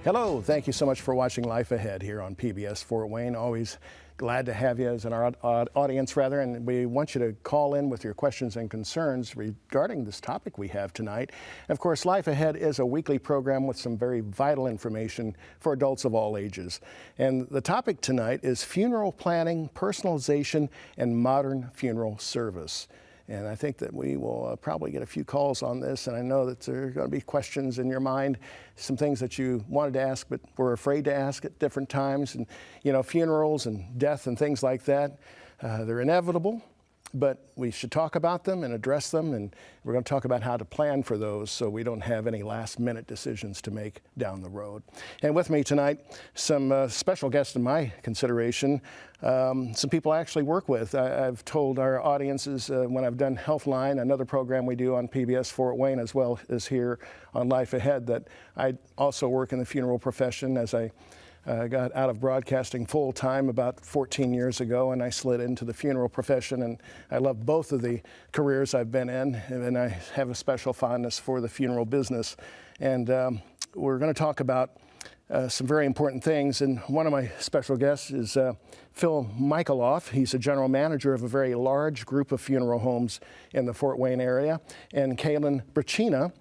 Hello, thank you so much for watching Life Ahead here on PBS Fort Wayne. Always glad to have you as in our audience, and we want you to call in with your questions and concerns regarding this topic we have tonight. Of course, Life Ahead is a weekly program with some very vital information for adults of all ages. And the topic tonight is funeral planning, personalization, and modern funeral service. And I think that we will probably get a few calls on this, and I know that there are going to be questions in your mind, some things that you wanted to ask but were afraid to ask at different times. And, you know, funerals and death and things like that, they're inevitable, but we should talk about them and address them, and we're going to talk about how to plan for those so we don't have any last-minute decisions to make down the road. And with me tonight, some special guests in my consideration, some people I actually work with. I've told our audiences when I've done Healthline, another program we do on PBS Fort Wayne as well as here on Life Ahead, that I also work in the funeral profession as I got out of broadcasting full-time about 14 years ago, and I slid into the funeral profession, and I love both of the careers I've been in, and I have a special fondness for the funeral business. And we're going to talk about some very important things, and one of my special guests is Phil Michaeloff. He's a general manager of a very large group of funeral homes in the Fort Wayne area, and Kaelin Branchina,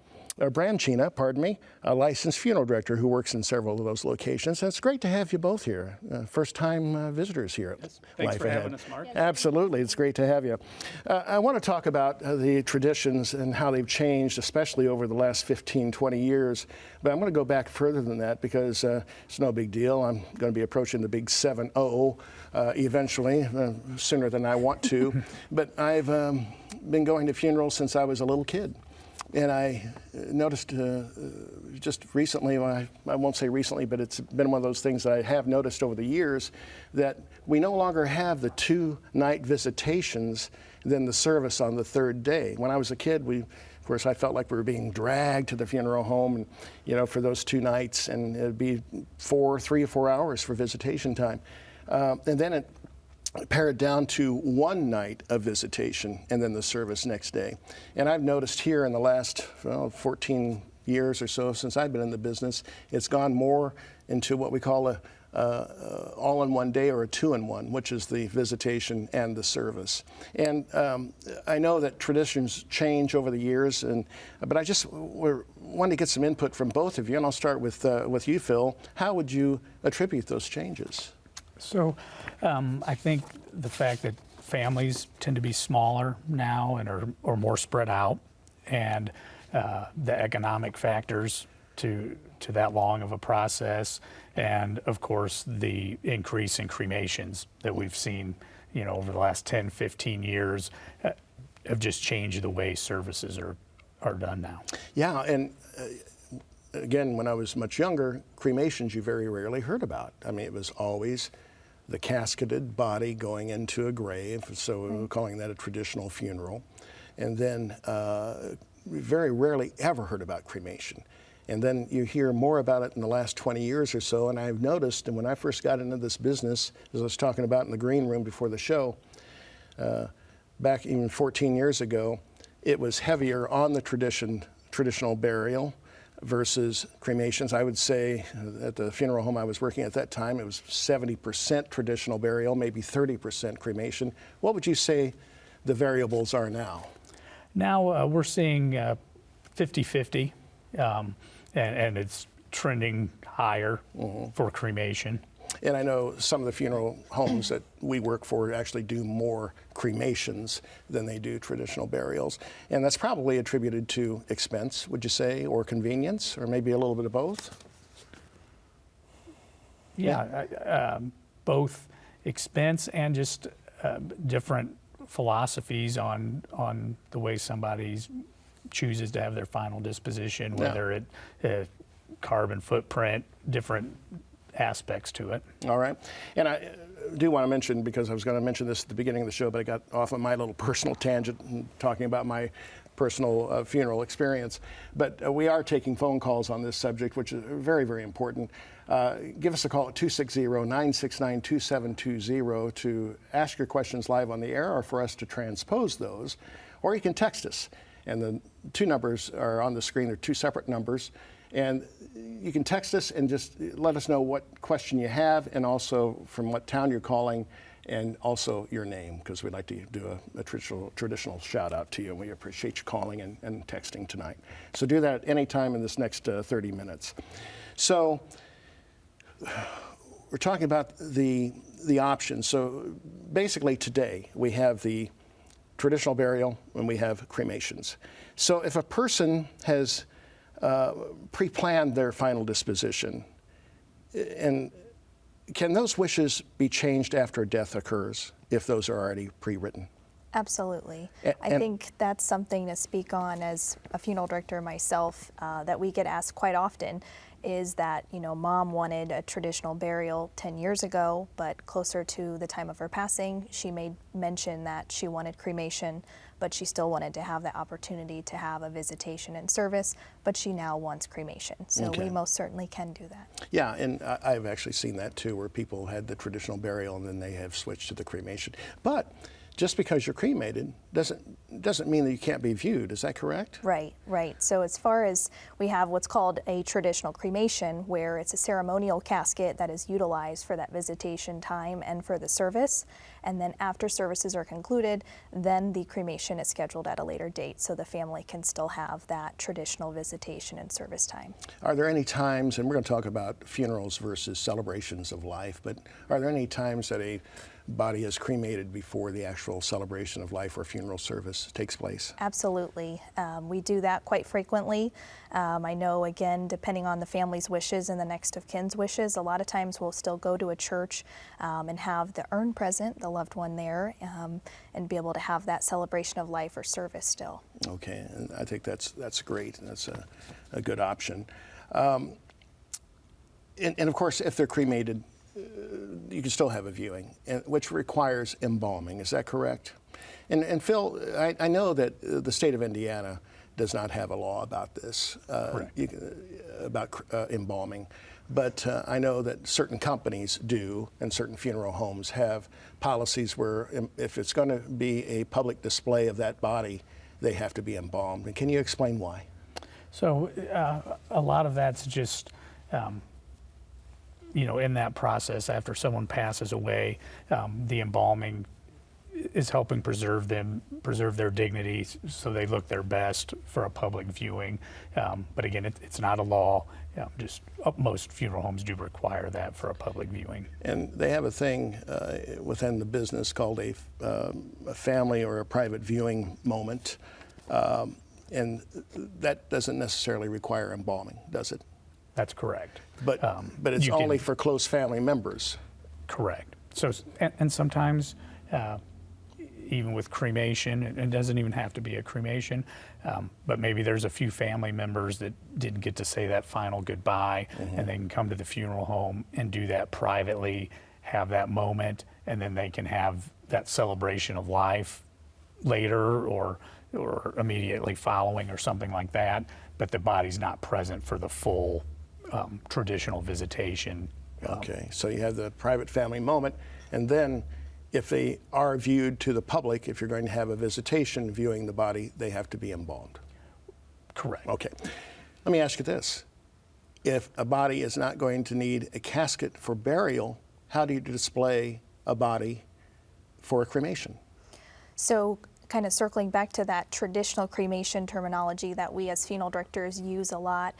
a licensed funeral director who works in several of those locations. And it's great to have you both here, first-time visitors here at Thanks Life for Ahead. having us, Mark. Absolutely, it's great to have you. I want to talk about the traditions and how they've changed, especially over the last 15, 20 years. But I'm going to go back further than that because it's no big deal. I'm going to be approaching the big 7-0 eventually, sooner than I want to. But I've been going to funerals since I was a little kid. And I noticed just recently, I won't say recently, but it's been one of those things that I have noticed over the years, that we no longer have the 2-night visitations, then the service on the third day. When I was a kid, of course, I felt like we were being dragged to the funeral home, and, you know, for those 2 nights, and it'd be 3 or 4 hours for visitation time. And then it pared down to 1 night of visitation and then the service next day. And I've noticed here in the last 14 years or so since I've been in the business, it's gone more into what we call a all-in-one day or a 2-in-1, which is the visitation and the service. And I know that traditions change over the years, but I just wanted to get some input from both of you, and I'll start with you, Phil. How would you attribute those changes? So I think the fact that families tend to be smaller now and are more spread out, and the economic factors to that long of a process, and of course the increase in cremations that we've seen, you know, over the last 10, 15 years have just changed the way services are done now. Yeah, and again, when I was much younger, cremations you very rarely heard about. I mean, it was always the casketed body going into a grave, so we were calling that a traditional funeral. And then we very rarely ever heard about cremation. And then you hear more about it in the last 20 years or so, and I've noticed, and when I first got into this business, as I was talking about in the green room before the show, back even 14 years ago, it was heavier on the traditional burial versus cremations. I would say at the funeral home I was working at that time, it was 70% traditional burial, maybe 30% cremation. What would you say the variables are now? Now we're seeing 50-50, and it's trending higher for cremation. And I know some of the funeral homes that we work for actually do more cremations than they do traditional burials. And that's probably attributed to expense, would you say, or convenience, or maybe a little bit of both? Yeah, both expense and just different philosophies on the way somebody chooses to have their final disposition, whether it carbon footprint, different aspects to it. All right. And I do want to mention, because I was going to mention this at the beginning of the show, but I got off on my little personal tangent talking about my personal funeral experience. But we are taking phone calls on this subject, which is very, very important. Give us a call at 260-969-2720 to ask your questions live on the air or for us to transpose those. Or you can text us. And the two numbers are on the screen. They're two separate numbers. And you can text us and just let us know what question you have, and also from what town you're calling, and also your name, because we'd like to do a traditional shout out to you, and we appreciate you calling and texting tonight. So do that any time in this next 30 minutes. So we're talking about the options. So basically today we have the traditional burial and we have cremations. So if a person has pre-planned their final disposition, and can those wishes be changed after death occurs if those are already pre-written? Absolutely. I think that's something to speak on as a funeral director myself, that we get asked quite often, is that, mom wanted a traditional burial 10 years ago, but closer to the time of her passing, she made mention that she wanted cremation, but she still wanted to have the opportunity to have a visitation and service, but she now wants cremation. So we most certainly can do that. Yeah, and I've actually seen that too, where people had the traditional burial and then they have switched to the cremation. But just because you're cremated doesn't mean that you can't be viewed. Is that correct? Right. So as far as we have what's called a traditional cremation, where it's a ceremonial casket that is utilized for that visitation time and for the service. And then after services are concluded, then the cremation is scheduled at a later date so the family can still have that traditional visitation and service time. Are there any times, and we're going to talk about funerals versus celebrations of life, but are there any times that a body is cremated before the actual celebration of life or funeral service takes place? Absolutely. We do that quite frequently. I know, again, depending on the family's wishes and the next of kin's wishes, a lot of times we'll still go to a church and have the urn present, the loved one there, and be able to have that celebration of life or service still. Okay, and I think that's great. That's a good option. And of course, if they're cremated, you can still have a viewing, which requires embalming. Is that correct? And Phil, I know that the state of Indiana does not have a law about this, about embalming, but I know that certain companies do, and certain funeral homes have policies where if it's going to be a public display of that body, they have to be embalmed. And can you explain why? So a lot of that's just in that process, after someone passes away, the embalming is helping preserve their dignity, so they look their best for a public viewing. But again, it's not a law. Just most funeral homes do require that for a public viewing. And they have a thing within the business called a family or a private viewing moment, and that doesn't necessarily require embalming, does it? That's correct. But it's only for close family members. Correct. So and sometimes, even with cremation, it doesn't even have to be a cremation, but maybe there's a few family members that didn't get to say that final goodbye, and they can come to the funeral home and do that privately, have that moment, and then they can have that celebration of life later or immediately following or something like that, but the body's not present for the full traditional visitation. Okay, so you have the private family moment, and then if they are viewed to the public, if you're going to have a visitation viewing the body, they have to be embalmed. Correct. Okay. Let me ask you this. If a body is not going to need a casket for burial, how do you display a body for a cremation? So kind of circling back to that traditional cremation terminology that we as funeral directors use a lot,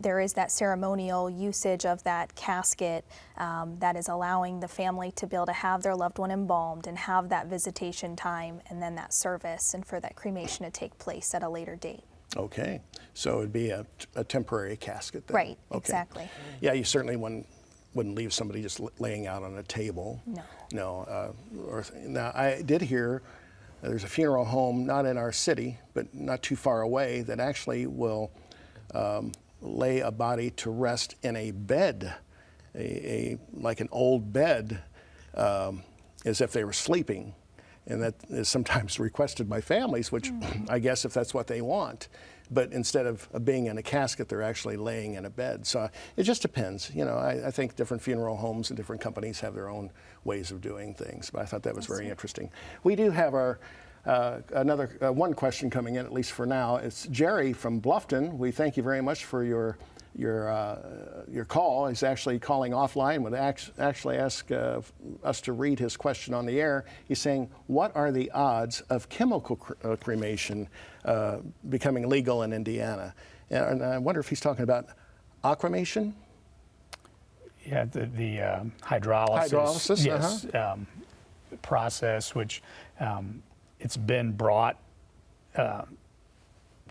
there is that ceremonial usage of that casket that is allowing the family to be able to have their loved one embalmed and have that visitation time and then that service, and for that cremation to take place at a later date. Okay, so it would be a temporary casket then? Right, okay. Exactly. Yeah, you certainly wouldn't leave somebody just laying out on a table. No. Now, I did hear there's a funeral home, not in our city, but not too far away, that actually will lay a body to rest in a bed, like an old bed, as if they were sleeping. And that is sometimes requested by families, which I guess if that's what they want. But instead of being in a casket, they're actually laying in a bed. So it just depends. I think different funeral homes and different companies have their own ways of doing things. But I thought that was very interesting. We do have our Another one question coming in, at least for now. It's Jerry from Bluffton. We thank you very much for your call. He's actually calling offline. Would actually ask us to read his question on the air. He's saying, what are the odds of chemical cremation becoming legal in Indiana? And I wonder if he's talking about aquamation? Yeah, the hydrolysis, yes, process, which it's been brought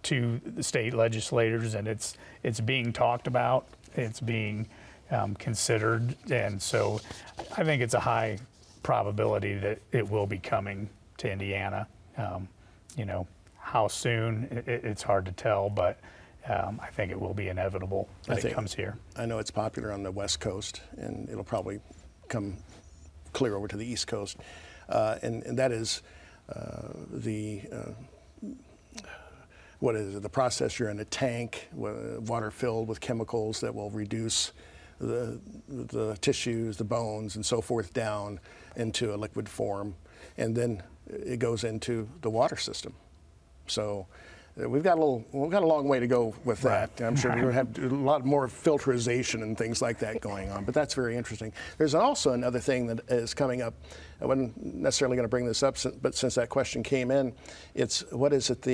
to the state legislators, and it's being talked about, it's being considered, and so I think it's a high probability that it will be coming to Indiana. You know, how soon, it's hard to tell, but I think it will be inevitable that it comes here. I know it's popular on the West Coast, and it'll probably come clear over to the East Coast, and that is what is it? The process, you're in a tank, water filled with chemicals that will reduce the tissues, the bones, and so forth down into a liquid form, and then it goes into the water system. So we've got a long way to go with that. I'm sure we're going to have to do a lot more filterization and things like that going on, but that's very interesting. There's also another thing that is coming up. I wasn't necessarily going to bring this up, but since that question came in, it's what is it?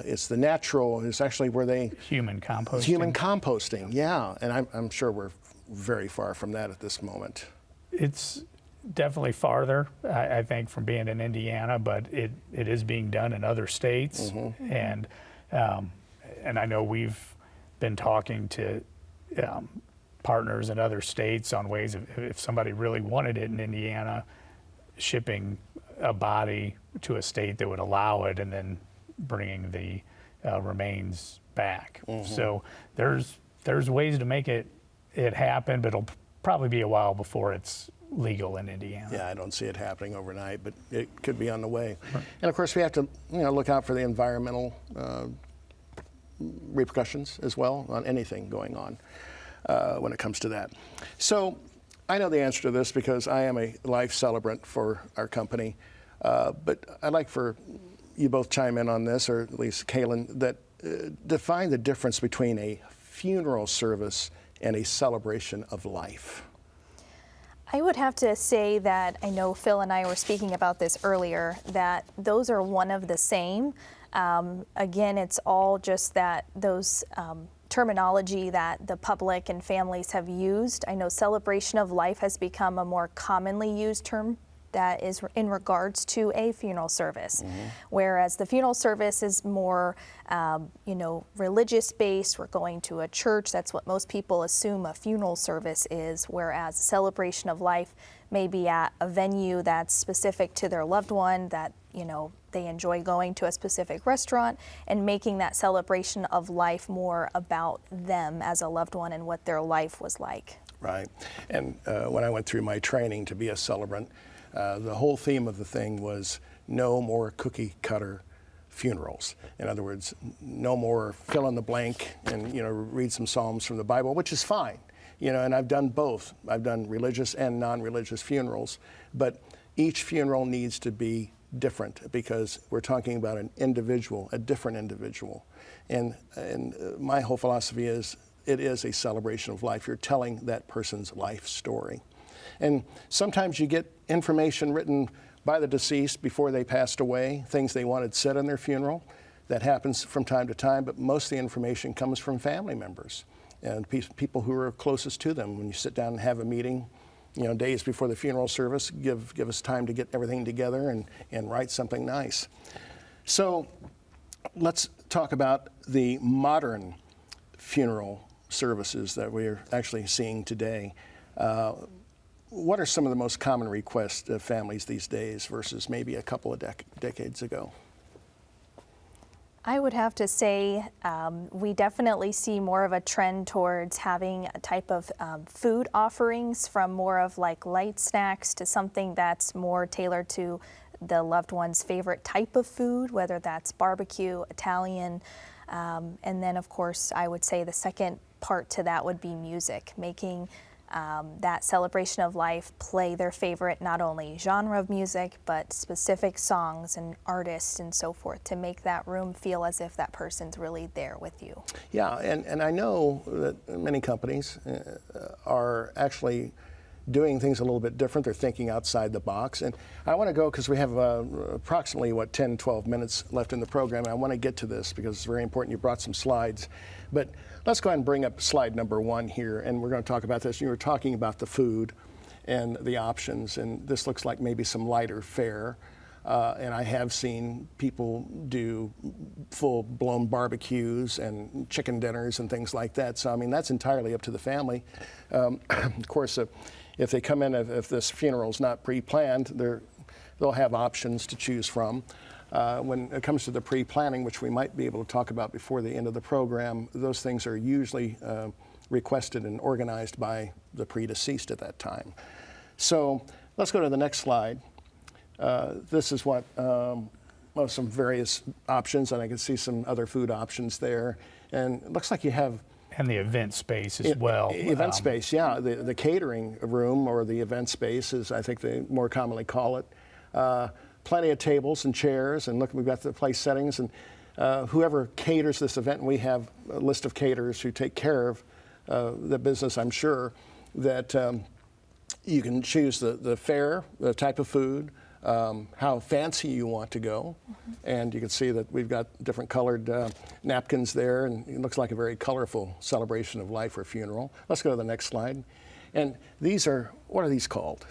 It's the natural. It's actually where they human composting. Human composting, yeah. And I'm sure we're very far from that at this moment. It's definitely farther, I think, from being in Indiana, but it is being done in other states, and I know we've been talking to partners in other states on ways of, if somebody really wanted it in Indiana, shipping a body to a state that would allow it, and then bringing the remains back. So there's ways to make it happen, but it'll probably be a while before it's legal in Indiana. Yeah, I don't see it happening overnight, but it could be on the way. Right. And of course, we have to look out for the environmental repercussions as well on anything going on when it comes to that. So I know the answer to this because I am a life celebrant for our company, but I'd like for you both chime in on this, or at least Kaelin, that define the difference between a funeral service and a celebration of life. I would have to say that I know Phil and I were speaking about this earlier, that those are one of the same. Again, it's all just that those terminology that the public and families have used. I know celebration of life has become a more commonly used term that is in regards to a funeral service, whereas the funeral service is more, religious based. We're going to a church. That's what most people assume a funeral service is, whereas celebration of life may be at a venue that's specific to their loved one, that they enjoy going to a specific restaurant, and making that celebration of life more about them as a loved one and what their life was like. Right, and when I went through my training to be a celebrant, the whole theme of the thing was no more cookie cutter funerals. In other words, no more fill in the blank and read some Psalms from the Bible, which is fine. And I've done both. I've done religious and non-religious funerals, but each funeral needs to be different because we're talking about an individual, a different individual. And my whole philosophy is it is a celebration of life. You're telling that person's life story. And sometimes you get information written by the deceased before they passed away, things they wanted said in their funeral. That happens from time to time, but most of the information comes from family members and people who are closest to them. When you sit down and have a meeting, days before the funeral service, give us time to get everything together and write something nice. So let's talk about the modern funeral services that we're actually seeing today. What are some of the most common requests of families these days versus maybe a couple of decades ago? I would have to say we definitely see more of a trend towards having a type of food offerings, from more of like light snacks to something that's more tailored to the loved one's favorite type of food, whether that's barbecue, Italian, and then of course I would say the second part to that would be music, making that celebration of life, play their favorite not only genre of music, but specific songs and artists and so forth to make that room feel as if that person's really there with you. Yeah, and I know that many companies are actually doing things a little bit different. They're thinking outside the box. And I want to go, because we have approximately, 10, 12 minutes left in the program, and I want to get to this because it's very important. You brought some slides. But let's go ahead and bring up slide number 1 here, and we're going to talk about this. You were talking about the food and the options, and this looks like maybe some lighter fare. And I have seen people do full-blown barbecues and chicken dinners and things like that. So, I mean, that's entirely up to the family. Of course, if they come in, if this funeral's not pre-planned, they'll have options to choose from. When it comes to the pre-planning, which we might be able to talk about before the end of the program, those things are usually requested and organized by the predeceased at that time. So let's go to the next slide. This is what some various options, and I can see some other food options there. And it looks like you have... And the event space as well. Event space, yeah. The catering room, or the event space, as I think they more commonly call it. Plenty of tables and chairs, and look, we've got the place settings, and whoever caters this event, and we have a list of caterers who take care of the business, I'm sure, that you can choose the fare, the type of food, how fancy you want to go. And you can see that we've got different colored napkins there, and it looks like a very colorful celebration of life or funeral. Let's go to the next slide. And these are, what are these called?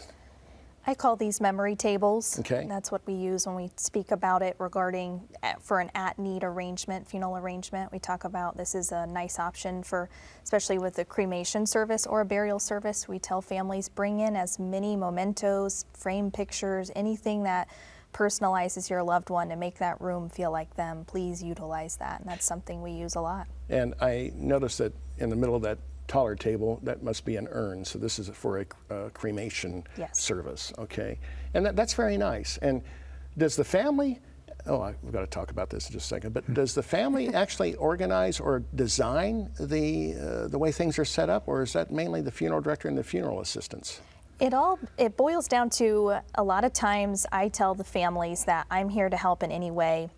I call these memory tables. Okay. That's what we use when we speak about it regarding for an at-need arrangement, funeral arrangement. We talk about this is a nice option for, especially with a cremation service or a burial service. We tell families bring in as many mementos, frame pictures, anything that personalizes your loved one to make that room feel like them. Please utilize that, and that's something we use a lot. And I noticed that in the middle of that taller table, that must be an urn. So this is for a cremation service, okay? And that's very nice. And does the family, we've got to talk about this in just a second, but does the family actually organize or design the way things are set up, or is that mainly the funeral director and the funeral assistants? It boils down to, a lot of times I tell the families that I'm here to help in any way.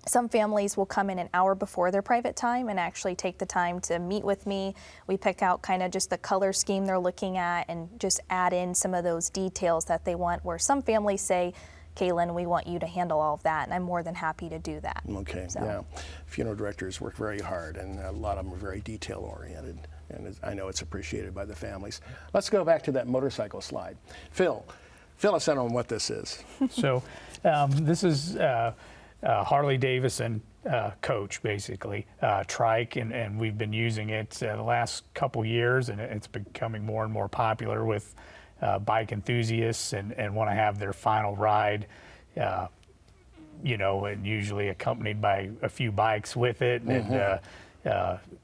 Some families will come in an hour before their private time and actually take the time to meet with me. We pick out kind of just the color scheme they're looking at and just add in some of those details that they want, where some families say, Kaelin, we want you to handle all of that, and I'm more than happy to do that. Okay, so. Yeah. Funeral directors work very hard, and a lot of them are very detail-oriented, and I know it's appreciated by the families. Let's go back to that motorcycle slide. Phil, fill us in on what this is. So this is Harley Davidson coach, basically, trike, and we've been using it the last couple years, and it's becoming more and more popular with bike enthusiasts and want to have their final ride, and usually accompanied by a few bikes with it, and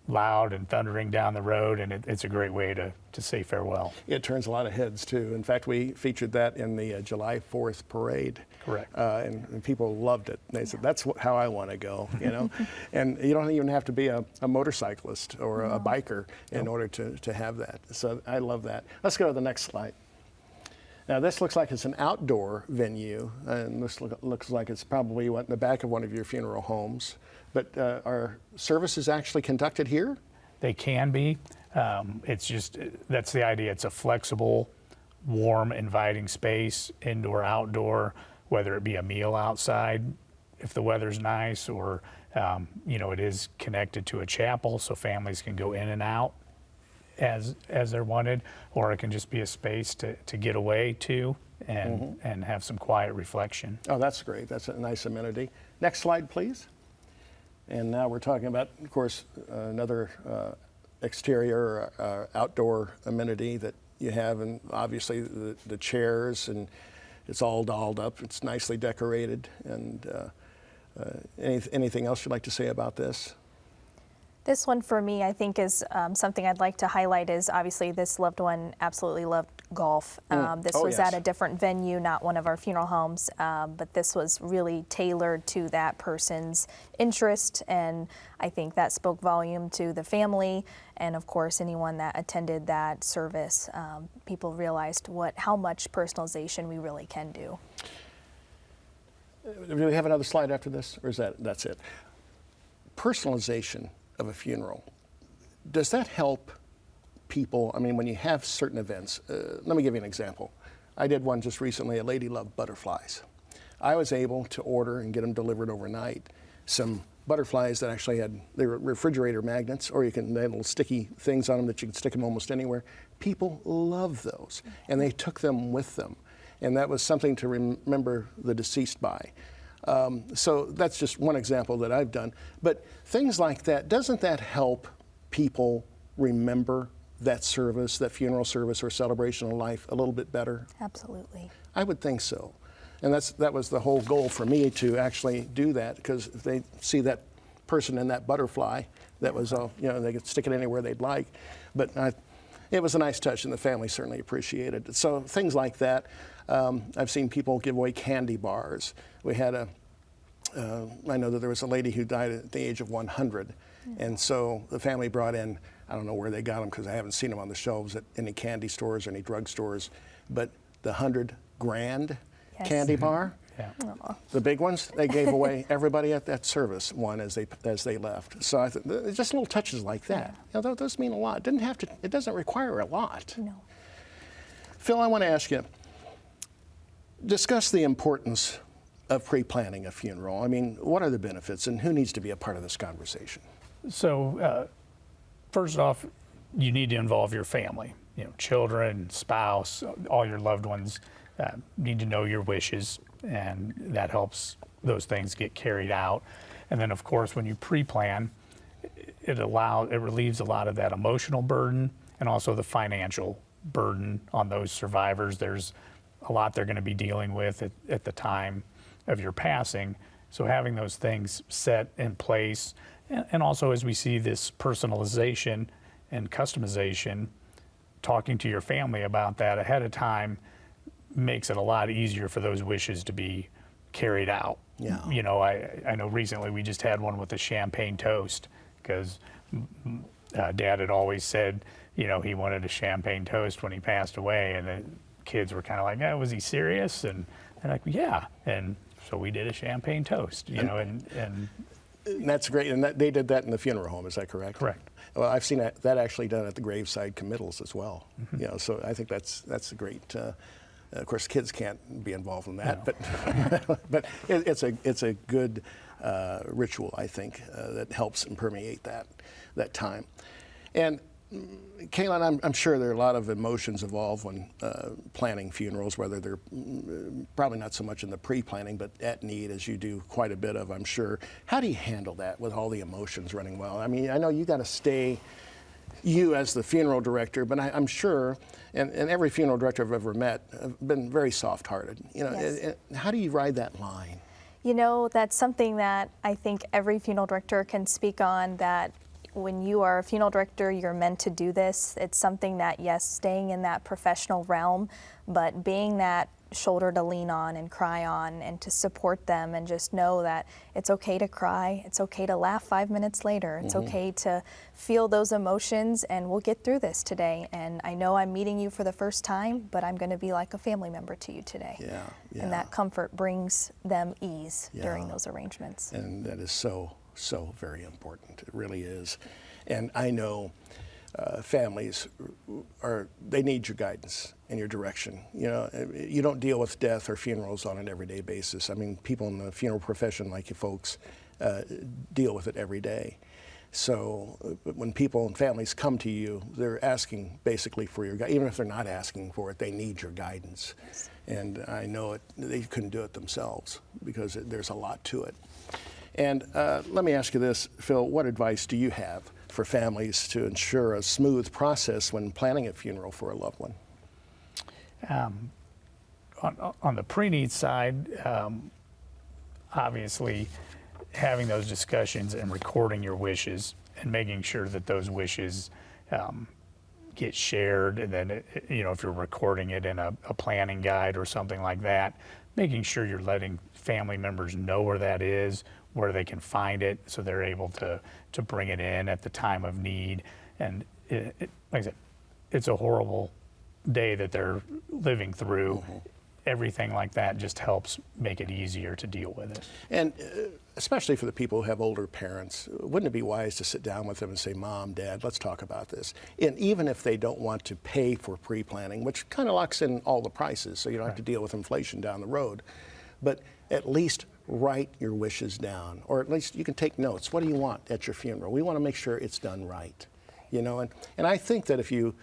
loud and thundering down the road, and it's a great way to say farewell. It turns a lot of heads, too. In fact, we featured that in the July 4th parade. Correct. And people loved it. They said, that's how I want to go, And you don't even have to be a motorcyclist or a biker in order to have that. So I love that. Let's go to the next slide. Now, this looks like it's an outdoor venue, and this looks like it's probably in the back of one of your funeral homes. But are services actually conducted here? They can be. It's just, that's the idea. It's a flexible, warm, inviting space, indoor, outdoor, whether it be a meal outside if the weather's nice, or it is connected to a chapel so families can go in and out as they're wanted, or it can just be a space to get away to and have some quiet reflection. Oh, that's great. That's a nice amenity. Next slide, please. And now we're talking about, of course, another exterior outdoor amenity that you have, and obviously the chairs, and it's all dolled up. It's nicely decorated. And anything else you'd like to say about this? This one for me, I think, is something I'd like to highlight is obviously this loved one absolutely loved golf. This Oh, was yes. at a different venue, not one of our funeral homes, but this was really tailored to that person's interest, and I think that spoke volume to the family, and of course anyone that attended that service. People realized how much personalization we really can do. Do we have another slide after this, or that's it? Personalization of a funeral, does that help people? I mean, when you have certain events, let me give you an example. I did one just recently. A lady loved butterflies. I was able to order and get them delivered overnight some butterflies that actually they were refrigerator magnets, or they had little sticky things on them that you can stick them almost anywhere. People love those, and they took them with them. And that was something to remember the deceased by. So that's just one example that I've done. But things like that, doesn't that help people remember that service, that funeral service or celebration of life a little bit better? Absolutely. I would think so. And that was the whole goal for me, to actually do that, because if they see that person in that butterfly, that was all, they could stick it anywhere they'd like. But it was a nice touch, and the family certainly appreciated it. So things like that. I've seen people give away candy bars. We had I know that there was a lady who died at the age of 100. And so the family brought in, I don't know where they got them because I haven't seen them on the shelves at any candy stores or any drug stores, but the 100 grand candy bar, Yeah. the big ones, they gave away everybody at that service one as they left. So I thought, just little touches like that, those mean a lot. It doesn't require a lot. No. Phil, I want to ask you, discuss the importance of pre-planning a funeral. I mean, what are the benefits, and who needs to be a part of this conversation? So first off, you need to involve your family, children, spouse, all your loved ones need to know your wishes, and that helps those things get carried out. And then of course, when you pre-plan, it relieves a lot of that emotional burden and also the financial burden on those survivors. There's a lot they're going to be dealing with at the time of your passing. So having those things set in place, and also as we see this personalization and customization, talking to your family about that ahead of time makes it a lot easier for those wishes to be carried out. Yeah. I know recently we just had one with a champagne toast, because Dad had always said, he wanted a champagne toast when he passed away, and the kids were kind of like, was he serious? And they're like, yeah. And so we did a champagne toast, and that's great. And they did that in the funeral home, is that correct? Correct. Well, I've seen that actually done at the graveside committals as well. Mm-hmm. So I think that's a great. Of course, kids can't be involved in that, No. but it's a good ritual, I think, that helps and permeate that time. And Kaelin, I'm sure there are a lot of emotions involved when planning funerals, whether they're probably not so much in the pre-planning, but at need, as you do quite a bit of, I'm sure. How do you handle that with all the emotions running well? I mean, I know you got to stay, you as the funeral director, but I'm sure, and every funeral director I've ever met have been very soft-hearted. Yes. How do you ride that line? That's something that I think every funeral director can speak on, that when you are a funeral director, you're meant to do this. It's something that, yes, staying in that professional realm, but being that shoulder to lean on and cry on, and to support them, and just know that it's okay to cry, it's okay to laugh 5 minutes later, it's okay to feel those emotions, and we'll get through this today. And I know I'm meeting you for the first time, but I'm going to be like a family member to you today. Yeah. And that comfort brings them ease during Yeah. those arrangements. And that is so very important. It really is. And I know families they need your guidance and your direction. You don't deal with death or funerals on an everyday basis. I mean, people in the funeral profession like you folks deal with it every day. So when people and families come to you, they're asking basically for your guidance. Even if they're not asking for it, they need your guidance. Yes. And I know they couldn't do it themselves, because there's a lot to it. And let me ask you this, Phil, what advice do you have for families to ensure a smooth process when planning a funeral for a loved one? On the pre-need side, obviously having those discussions and recording your wishes and making sure that those wishes get shared, and then if you're recording it in a planning guide or something like that, making sure you're letting family members know where that is, where they can find it, so they're able to bring it in at the time of need. And like I said, it's a horrible day that they're living through. Everything like that just helps make it easier to deal with it. And especially for the people who have older parents, wouldn't it be wise to sit down with them and say, Mom, Dad, let's talk about this? And even if they don't want to pay for pre-planning, which kind of locks in all the prices, so you don't have to deal with inflation down the road, but at least write your wishes down, or at least you can take notes. What do you want at your funeral? We want to make sure it's done right, and I think that if you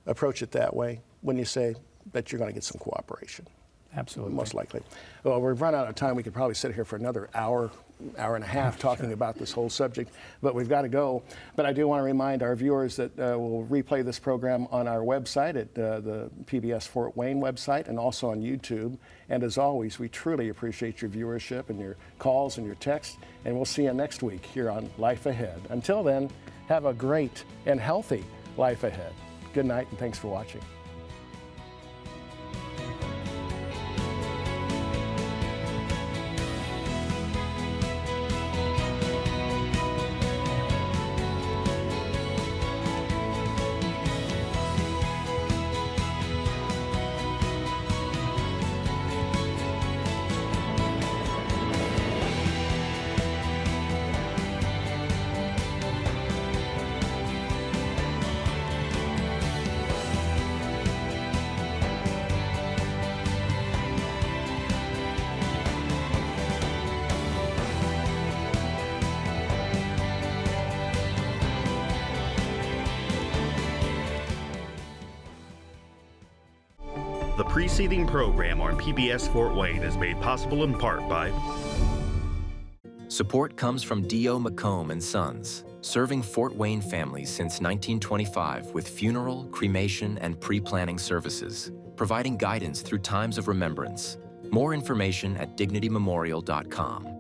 approach it that way, when you say that you're going to get some cooperation. Absolutely. Most likely. Well, we've run out of time. We could probably sit here for another hour and a half talking about this whole subject, but we've got to go. But I do want to remind our viewers that we'll replay this program on our website at the PBS Fort Wayne website and also on YouTube. And as always, we truly appreciate your viewership and your calls and your texts. And we'll see you next week here on Life Ahead. Until then, have a great and healthy life ahead. Good night and thanks for watching. The preceding program on PBS Fort Wayne is made possible in part by Support comes from D.O. McComb & Sons, serving Fort Wayne families since 1925 with funeral, cremation, and pre-planning services, providing guidance through times of remembrance. More information at dignitymemorial.com.